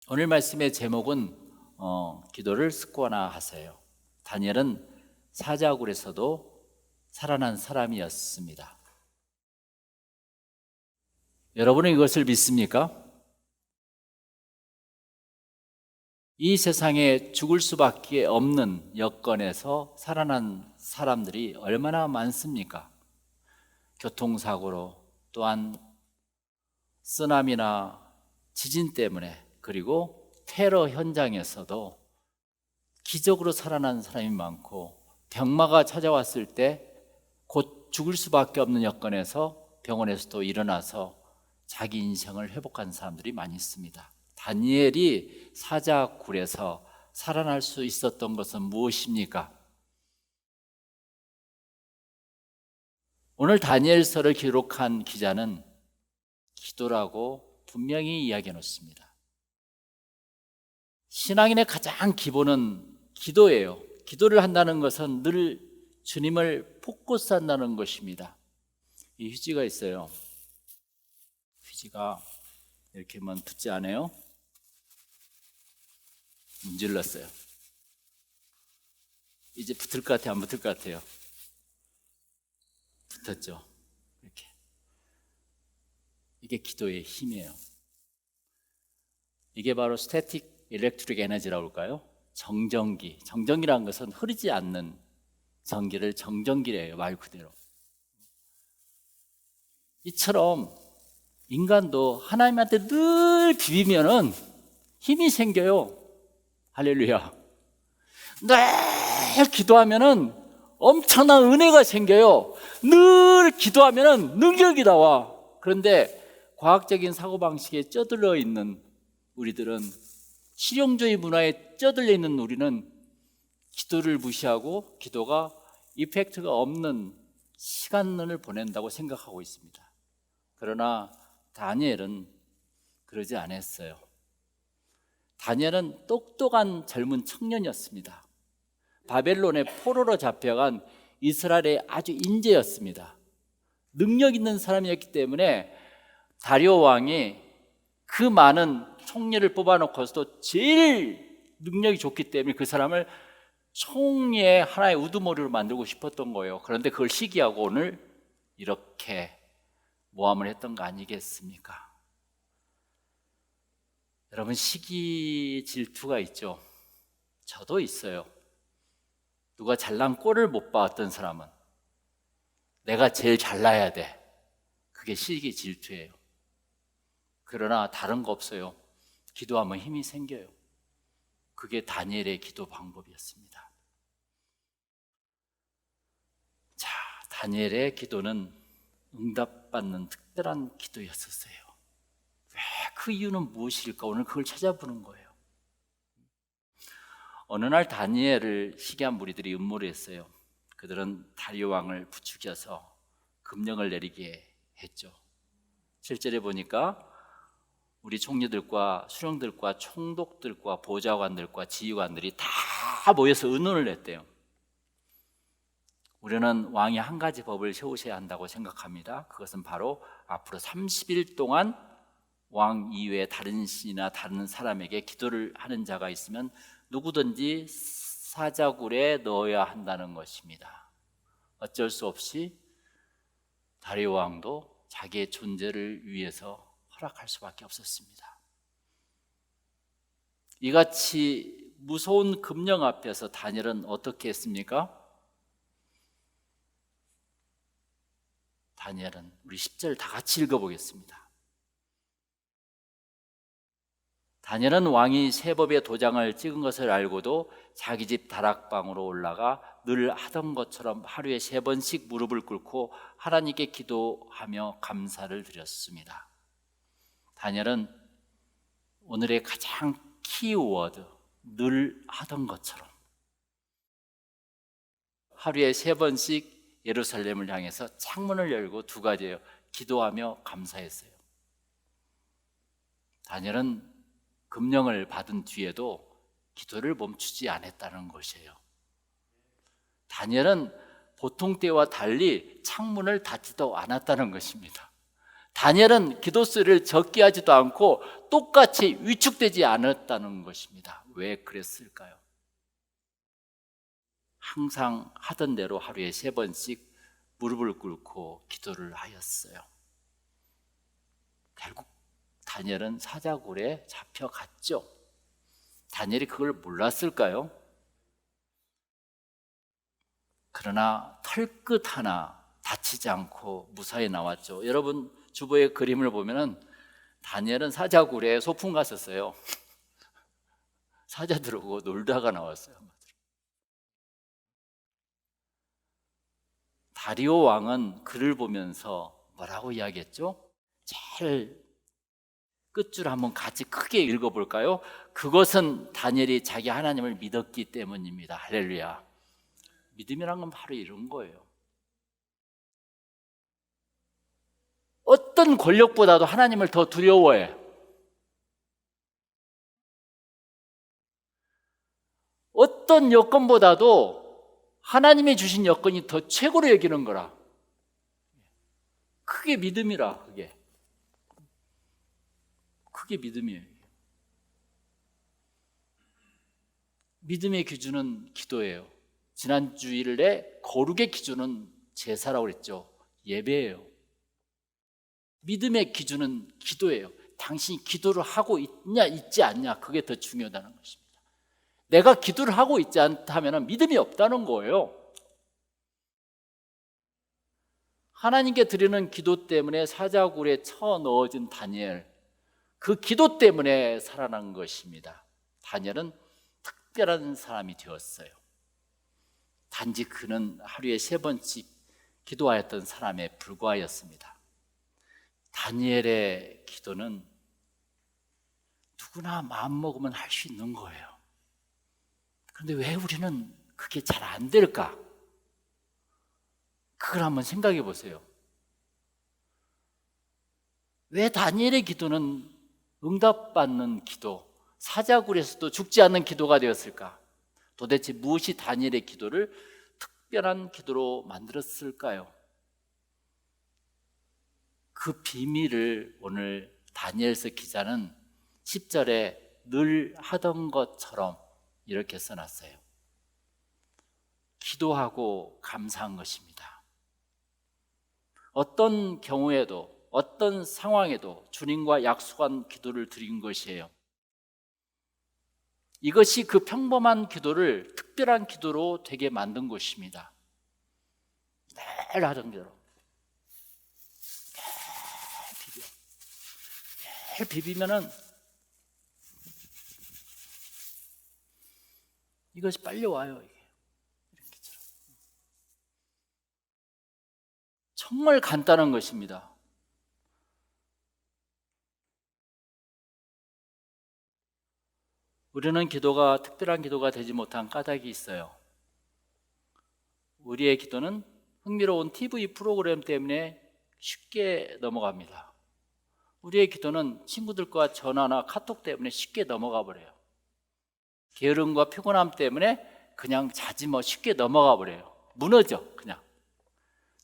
오늘 말씀의 제목은 기도를 습관화하세요. 다니엘은 사자굴에서도 살아난 사람이었습니다. 여러분은 이것을 믿습니까? 이 세상에 죽을 수밖에 없는 여건에서 살아난 사람들이 얼마나 많습니까? 교통사고로, 또한 쓰나미나 지진 때문에, 그리고 테러 현장에서도 기적으로 살아난 사람이 많고, 병마가 찾아왔을 때 곧 죽을 수밖에 없는 여건에서 병원에서도 일어나서 자기 인생을 회복한 사람들이 많이 있습니다. 다니엘이 사자굴에서 살아날 수 있었던 것은 무엇입니까? 오늘 다니엘서를 기록한 기자는 기도라고 분명히 이야기해 놓습니다. 신앙인의 가장 기본은 기도예요. 기도를 한다는 것은 늘 주님을 포커스 한다는 것입니다. 이 휴지가 있어요. 휴지가 이렇게 하면 붙지 않아요? 문질렀어요. 이제 붙을 것 같아요? 안 붙을 것 같아요? 붙었죠. 이렇게. 이게 기도의 힘이에요. 이게 바로 스태틱 일렉트릭 에너지라고 할까요? 정전기. 정전기라는 것은 흐르지 않는 전기를 정전기래요, 말 그대로. 이처럼 인간도 하나님한테 늘 비비면은 힘이 생겨요. 할렐루야. 늘 기도하면은 엄청난 은혜가 생겨요. 늘 기도하면은 능력이 나와. 그런데 과학적인 사고방식에 쩌들러 있는 우리들은, 실용주의 문화에 쩌들려 있는 우리는 기도를 무시하고 기도가 이펙트가 없는 시간을 보낸다고 생각하고 있습니다. 그러나 다니엘은 그러지 않았어요. 다니엘은 똑똑한 젊은 청년이었습니다. 바벨론의 포로로 잡혀간 이스라엘의 아주 인재였습니다. 능력 있는 사람이었기 때문에 다리오 왕이 그 많은 총리를 뽑아놓고서도 제일 능력이 좋기 때문에 그 사람을 총리의 하나의 우두머리로 만들고 싶었던 거예요. 그런데 그걸 시기하고 오늘 이렇게 모함을 했던 거 아니겠습니까? 여러분, 시기 질투가 있죠. 저도 있어요. 누가 잘난 꼴을 못 봐. 어떤 사람은 내가 제일 잘나야 돼. 그게 시기 질투예요. 그러나 다른 거 없어요. 기도하면 힘이 생겨요. 그게 다니엘의 기도 방법이었습니다. 자, 다니엘의 기도는 응답받는 특별한 기도였었어요. 왜? 그 이유는 무엇일까? 오늘 그걸 찾아보는 거예요. 어느 날 다니엘을 시기한 무리들이 음모를 했어요. 그들은 다리오 왕을 부추겨서 금령을 내리게 했죠. 실제로 보니까 우리 총리들과 수령들과 총독들과 보좌관들과 지휘관들이 다 모여서 의논을 했대요. 우리는 왕이 한 가지 법을 세우셔야 한다고 생각합니다. 그것은 바로 앞으로 30일 동안 왕 이외에 다른 신이나 다른 사람에게 기도를 하는 자가 있으면 누구든지 사자굴에 넣어야 한다는 것입니다. 어쩔 수 없이 다리오 왕도 자기의 존재를 위해서 허락할 수밖에 없었습니다. 이같이 무서운 금령 앞에서 다니엘은 어떻게 했습니까? 다니엘은, 우리 10절 다 같이 읽어보겠습니다. 다니엘은 왕이 세법의 도장을 찍은 것을 알고도 자기 집 다락방으로 올라가 늘 하던 것처럼 하루에 3번씩 무릎을 꿇고 하나님께 기도하며 감사를 드렸습니다. 다니엘은 오늘의 가장 키워드, 늘 하던 것처럼, 하루에 3번씩 예루살렘을 향해서 창문을 열고 2가지예요. 기도하며 감사했어요. 다니엘은 금령을 받은 뒤에도 기도를 멈추지 않았다는 것이에요. 다니엘은 보통 때와 달리 창문을 닫지도 않았다는 것입니다. 다니엘은 기도 소리를 적게 하지도 않고 똑같이 위축되지 않았다는 것입니다. 왜 그랬을까요? 항상 하던 대로 하루에 3번씩 무릎을 꿇고 기도를 하였어요. 결국 다니엘은 사자굴에 잡혀갔죠. 다니엘이 그걸 몰랐을까요? 그러나 털끝 하나 다치지 않고 무사히 나왔죠. 여러분 주보의 그림을 보면은 다니엘은 사자굴에 소풍 갔었어요. 사자들하고 놀다가 나왔어요. 다리오 왕은 글을 보면서 뭐라고 이야기했죠? 제일 끝줄 한번 같이 크게 읽어볼까요? 그것은 다니엘이 자기 하나님을 믿었기 때문입니다. 할렐루야. 믿음이란 건 바로 이런 거예요. 어떤 권력보다도 하나님을 더 두려워해. 어떤 여건보다도 하나님이 주신 여건이 더 최고로 여기는 거라. 그게 믿음이라. 그게 믿음이에요. 믿음의 기준은 기도예요. 지난 주일에 거룩의 기준은 제사라고 그랬죠. 예배예요. 믿음의 기준은 기도예요. 당신이 기도를 하고 있냐 있지 않냐, 그게 더 중요하다는 것입니다. 내가 기도를 하고 있지 않다면 믿음이 없다는 거예요. 하나님께 드리는 기도 때문에 사자굴에 쳐넣어진 다니엘, 그 기도 때문에 살아난 것입니다. 다니엘은 특별한 사람이 되었어요. 단지 그는 하루에 3번씩 기도하였던 사람에 불과하였습니다. 다니엘의 기도는 누구나 마음먹으면 할 수 있는 거예요. 그런데 왜 우리는 그게 잘 안 될까? 그걸 한번 생각해 보세요. 왜 다니엘의 기도는 응답받는 기도, 사자굴에서도 죽지 않는 기도가 되었을까? 도대체 무엇이 다니엘의 기도를 특별한 기도로 만들었을까요? 그 비밀을 오늘 다니엘서 기자는 10절에 늘 하던 것처럼 이렇게 써놨어요. 기도하고 감사한 것입니다. 어떤 경우에도 어떤 상황에도 주님과 약속한 기도를 드린 것이에요. 이것이 그 평범한 기도를 특별한 기도로 되게 만든 것입니다. 늘 하던 대로 늘 비비면은 이것이 빨리 와요. 이렇게처럼. 정말 간단한 것입니다. 우리는 기도가 특별한 기도가 되지 못한 까닭이 있어요. 우리의 기도는 흥미로운 TV 프로그램 때문에 쉽게 넘어갑니다. 우리의 기도는 친구들과 전화나 카톡 때문에 쉽게 넘어가 버려요. 게으름과 피곤함 때문에 그냥 자지 쉽게 넘어가 버려요. 무너져 그냥.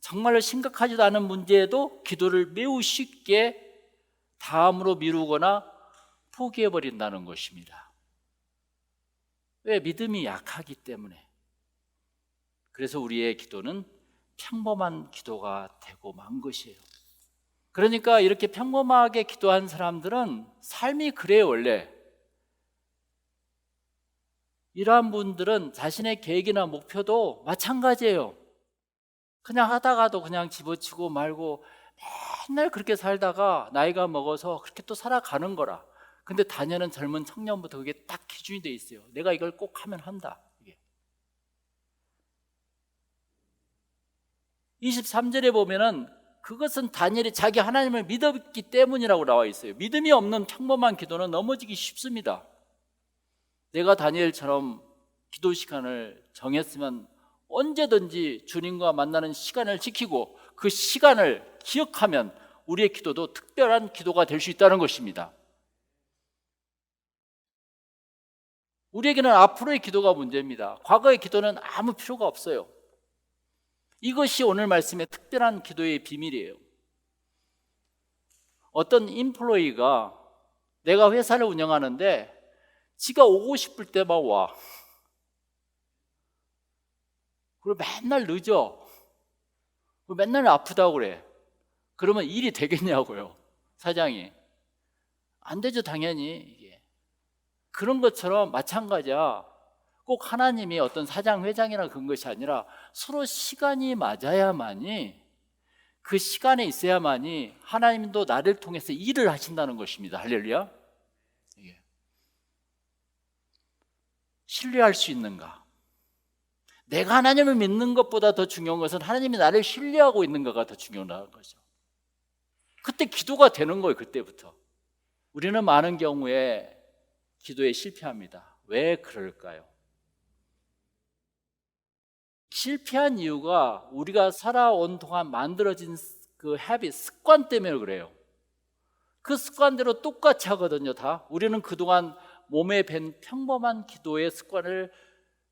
정말로 심각하지도 않은 문제에도 기도를 매우 쉽게 다음으로 미루거나 포기해버린다는 것입니다. 왜? 믿음이 약하기 때문에. 그래서 우리의 기도는 평범한 기도가 되고 만 것이에요. 그러니까 이렇게 평범하게 기도한 사람들은 삶이 그래요. 원래 이러한 분들은 자신의 계획이나 목표도 마찬가지예요. 그냥 하다가도 그냥 집어치고 말고 맨날 그렇게 살다가 나이가 먹어서 그렇게 또 살아가는 거라. 근데 다니엘은 젊은 청년부터 그게 딱 기준이 돼 있어요. 내가 이걸 꼭 하면 한다. 23절에 보면은 그것은 다니엘이 자기 하나님을 믿었기 때문이라고 나와 있어요. 믿음이 없는 평범한 기도는 넘어지기 쉽습니다. 내가 다니엘처럼 기도 시간을 정했으면 언제든지 주님과 만나는 시간을 지키고 그 시간을 기억하면 우리의 기도도 특별한 기도가 될 수 있다는 것입니다. 우리에게는 앞으로의 기도가 문제입니다. 과거의 기도는 아무 필요가 없어요. 이것이 오늘 말씀의 특별한 기도의 비밀이에요. 어떤 인플로이가 내가 회사를 운영하는데 지가 오고 싶을 때만 와. 그리고 맨날 늦어. 그리고 맨날 아프다고 그래. 그러면 일이 되겠냐고요, 사장이. 안 되죠, 당연히. 이게. 그런 것처럼 마찬가지야. 꼭 하나님이 어떤 사장, 회장이나 그런 것이 아니라 서로 시간이 맞아야만이, 그 시간에 있어야만이 하나님도 나를 통해서 일을 하신다는 것입니다. 할렐루야. 이게. 신뢰할 수 있는가? 내가 하나님을 믿는 것보다 더 중요한 것은 하나님이 나를 신뢰하고 있는가가 더 중요하다는 거죠. 그때 기도가 되는 거예요. 그때부터. 우리는 많은 경우에 기도에 실패합니다. 왜 그럴까요? 실패한 이유가 우리가 살아온 동안 만들어진 그 헤빗, 습관 때문에 그래요. 그 습관대로 똑같이 하거든요, 다. 우리는 그동안 몸에 밴 평범한 기도의 습관을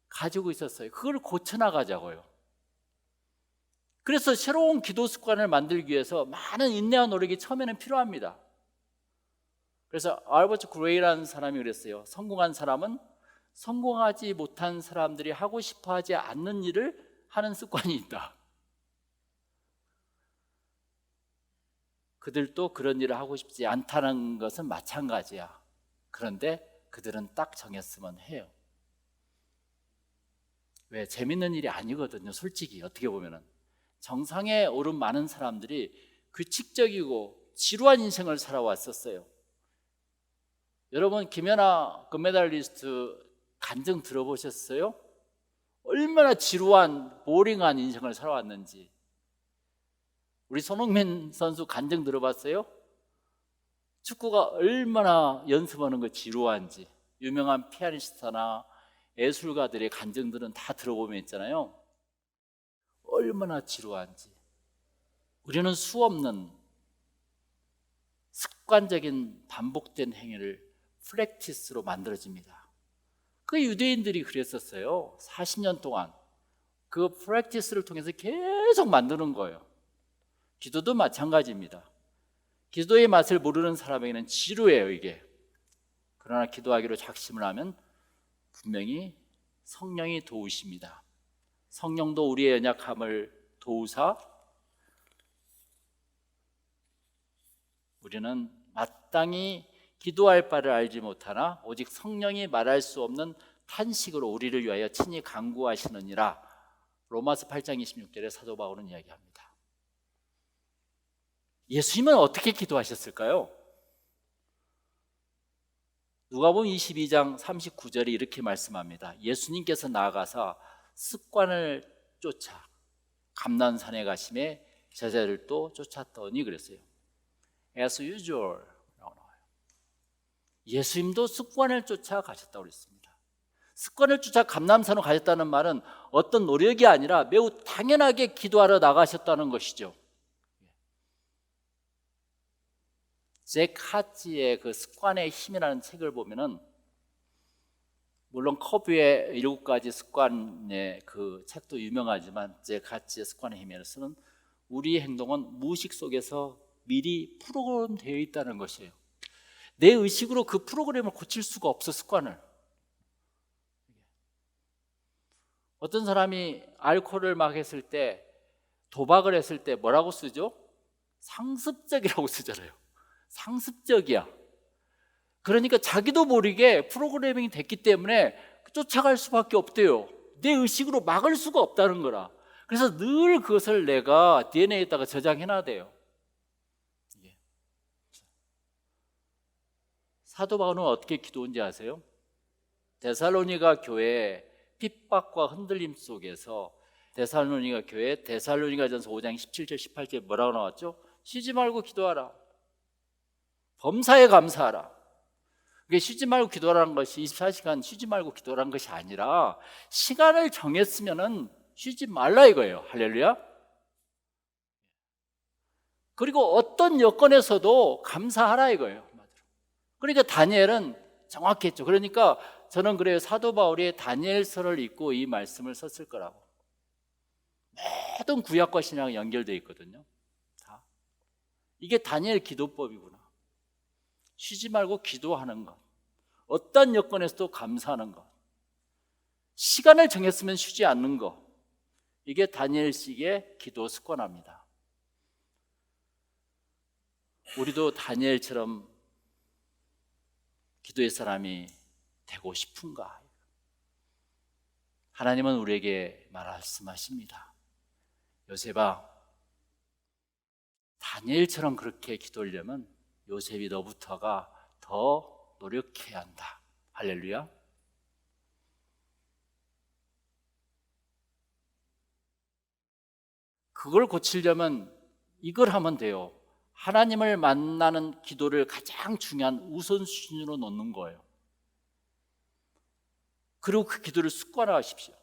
가지고 있었어요. 그걸 고쳐나가자고요. 그래서 새로운 기도 습관을 만들기 위해서 많은 인내와 노력이 처음에는 필요합니다. 그래서 알버트 그레이라는 사람이 그랬어요. 성공한 사람은 성공하지 못한 사람들이 하고 싶어 하지 않는 일을 하는 습관이 있다. 그들도 그런 일을 하고 싶지 않다는 것은 마찬가지야. 그런데 그들은 딱 정했으면 해요. 왜? 재밌는 일이 아니거든요. 솔직히 어떻게 보면은 정상에 오른 많은 사람들이 규칙적이고 지루한 인생을 살아왔었어요. 여러분, 김연아 금메달리스트 간증 들어보셨어요? 얼마나 지루한 보링한 인생을 살아왔는지. 우리 손흥민 선수 간증 들어봤어요? 축구가 얼마나 연습하는 거 지루한지. 유명한 피아니스트나 예술가들의 간증들은 다 들어보면 있잖아요. 얼마나 지루한지. 우리는 수없는 습관적인 반복된 행위를 프랙티스로 만들어집니다. 그 유대인들이 그랬었어요. 40년 동안 그 프랙티스를 통해서 계속 만드는 거예요. 기도도 마찬가지입니다. 기도의 맛을 모르는 사람에게는 지루해요, 이게. 그러나 기도하기로 작심을 하면 분명히 성령이 도우십니다. 성령도 우리의 연약함을 도우사 우리는 마땅히 기도할 바를 알지 못하나 오직 성령이 말할 수 없는 탄식으로 우리를 위하여 친히 간구하시느니라. 로마서 8장 26절에 사도 바울은 이야기합니다. 예수님은 어떻게 기도하셨을까요? 누가복음 22장 39절에 이렇게 말씀합니다. 예수님께서 나아가사 습관을 쫓아 감난산에 가심에 제자들도 쫓았더니 그랬어요. As usual. 예수님도 습관을 쫓아 가셨다고 그랬습니다. 습관을 쫓아 감람산으로 가셨다는 말은 어떤 노력이 아니라 매우 당연하게 기도하러 나가셨다는 것이죠. 잭 하지의 그 습관의 힘이라는 책을 보면은 물론 커브의 7가지 습관의 그 책도 유명하지만 잭 하지의 습관의 힘에서는 우리의 행동은 무의식 속에서 미리 프로그램되어 있다는 것이에요. 내 의식으로 그 프로그램을 고칠 수가 없어, 습관을. 어떤 사람이 알코올을 막 했을 때, 도박을 했을 때 뭐라고 쓰죠? 상습적이라고 쓰잖아요. 상습적이야. 그러니까 자기도 모르게 프로그래밍이 됐기 때문에 쫓아갈 수밖에 없대요. 내 의식으로 막을 수가 없다는 거라. 그래서 늘 그것을 내가 DNA에다가 저장해놔야. 사도 바울은 어떻게 기도한지 아세요? 데살로니가 교회 핍박과 흔들림 속에서 데살로니가 교회 데살로니가전서 5장 17절 18절에 뭐라고 나왔죠? 쉬지 말고 기도하라. 범사에 감사하라. 그게 쉬지 말고 기도하라는 것이 24시간 쉬지 말고 기도하라는 것이 아니라 시간을 정했으면은 쉬지 말라 이거예요. 할렐루야. 그리고 어떤 여건에서도 감사하라 이거예요. 그러니까 다니엘은 정확했죠. 그러니까 저는 그래요. 사도 바울이 다니엘서를 읽고 이 말씀을 썼을 거라고. 모든 구약과 신약이 연결되어 있거든요. 다. 이게 다니엘 기도법이구나. 쉬지 말고 기도하는 것, 어떤 여건에서도 감사하는 것, 시간을 정했으면 쉬지 않는 것, 이게 다니엘식의 기도 습관입니다. 우리도 다니엘처럼 기도의 사람이 되고 싶은가? 하나님은 우리에게 말씀하십니다. 요셉아, 다니엘처럼 그렇게 기도하려면 요셉이 너부터가 더 노력해야 한다. 할렐루야. 그걸 고치려면 이걸 하면 돼요. 하나님을 만나는 기도를 가장 중요한 우선순위로 놓는 거예요. 그리고 그 기도를 습관화하십시오.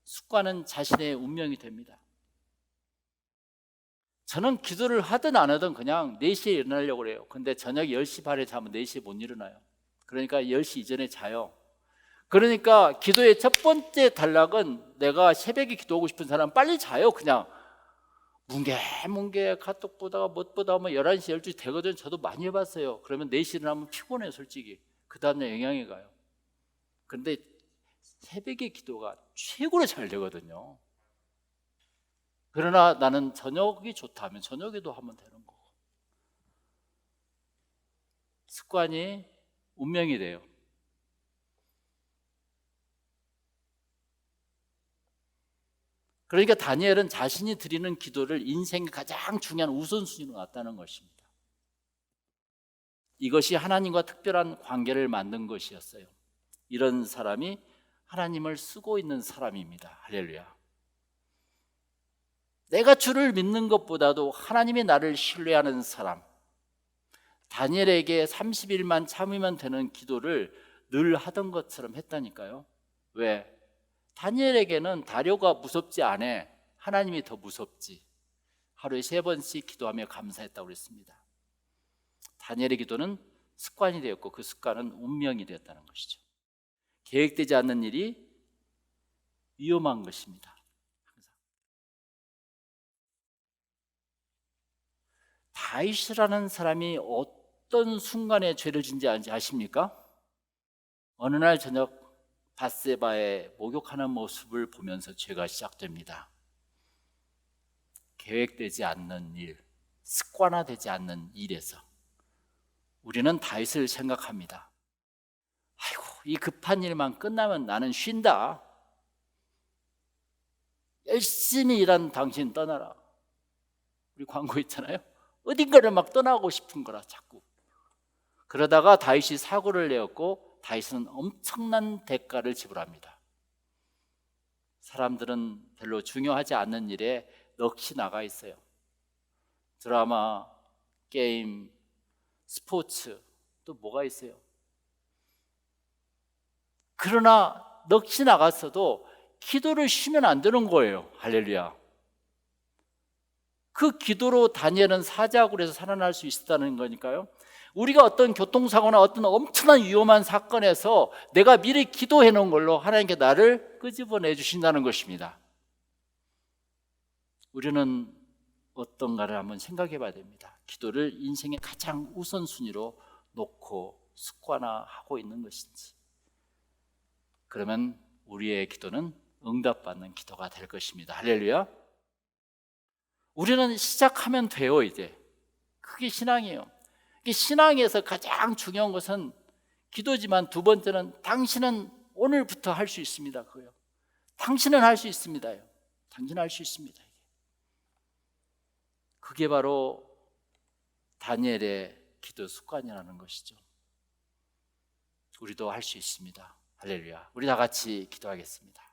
습관은 자신의 운명이 됩니다. 저는 기도를 하든 안 하든 그냥 4시에 일어나려고 해요. 근데 저녁 10시 반에 자면 4시에 못 일어나요. 그러니까 10시 이전에 자요. 그러니까 기도의 첫 번째 단락은 내가 새벽에 기도하고 싶은 사람 빨리 자요. 그냥 뭉게뭉게 카톡 보다가 못 보다가 11시 12시 되거든. 저도 많이 해봤어요. 그러면 4시 일어나면 피곤해요. 솔직히 그 다음날 영향이 가요. 그런데 새벽의 기도가 최고로 잘 되거든요. 그러나 나는 저녁이 좋다 하면 저녁에도 하면 되는 거고, 습관이 운명이 돼요. 그러니까 다니엘은 자신이 드리는 기도를 인생의 가장 중요한 우선순위로 놨다는 것입니다. 이것이 하나님과 특별한 관계를 만든 것이었어요. 이런 사람이 하나님을 쓰고 있는 사람입니다. 할렐루야. 내가 주를 믿는 것보다도 하나님이 나를 신뢰하는 사람, 다니엘에게 30일만 참으면 되는 기도를 늘 하던 것처럼 했다니까요. 왜? 다니엘에게는 다료가 무섭지 않아. 하나님이 더 무섭지. 하루에 3번씩 기도하며 감사했다고 그랬습니다. 다니엘의 기도는 습관이 되었고 그 습관은 운명이 되었다는 것이죠. 계획되지 않는 일이 위험한 것입니다. 다윗이라는 사람이 어떤 순간에 죄를 진지 아십니까? 어느 날 저녁 밧세바의 목욕하는 모습을 보면서 죄가 시작됩니다. 계획되지 않는 일, 습관화되지 않는 일에서 우리는 다윗을 생각합니다. 아이고, 이 급한 일만 끝나면 나는 쉰다. 열심히 일한 당신 떠나라. 우리 광고 있잖아요. 어딘가를 막 떠나고 싶은 거라 자꾸. 그러다가 다윗이 사고를 내었고 다윗은 엄청난 대가를 지불합니다. 사람들은 별로 중요하지 않는 일에 넋이 나가 있어요. 드라마, 게임, 스포츠, 또 뭐가 있어요? 그러나 넋이 나갔어도 기도를 쉬면 안 되는 거예요. 할렐루야. 그 기도로 다니엘은 사자굴에서 살아날 수 있었다는 거니까요. 우리가 어떤 교통사고나 어떤 엄청난 위험한 사건에서 내가 미리 기도해 놓은 걸로 하나님께 나를 끄집어내 주신다는 것입니다. 우리는 어떤가를 한번 생각해 봐야 됩니다. 기도를 인생의 가장 우선순위로 놓고 습관화하고 있는 것인지. 그러면 우리의 기도는 응답받는 기도가 될 것입니다. 할렐루야. 우리는 시작하면 돼요. 이제 그게 신앙이에요. 신앙에서 가장 중요한 것은 기도지만 두 번째는 당신은 오늘부터 할 수 있습니다. 그거요. 당신은 할 수 있습니다요. 당신은 할 수 있습니다. 그게 바로 다니엘의 기도 습관이라는 것이죠. 우리도 할 수 있습니다. 할렐루야. 우리 다 같이 기도하겠습니다.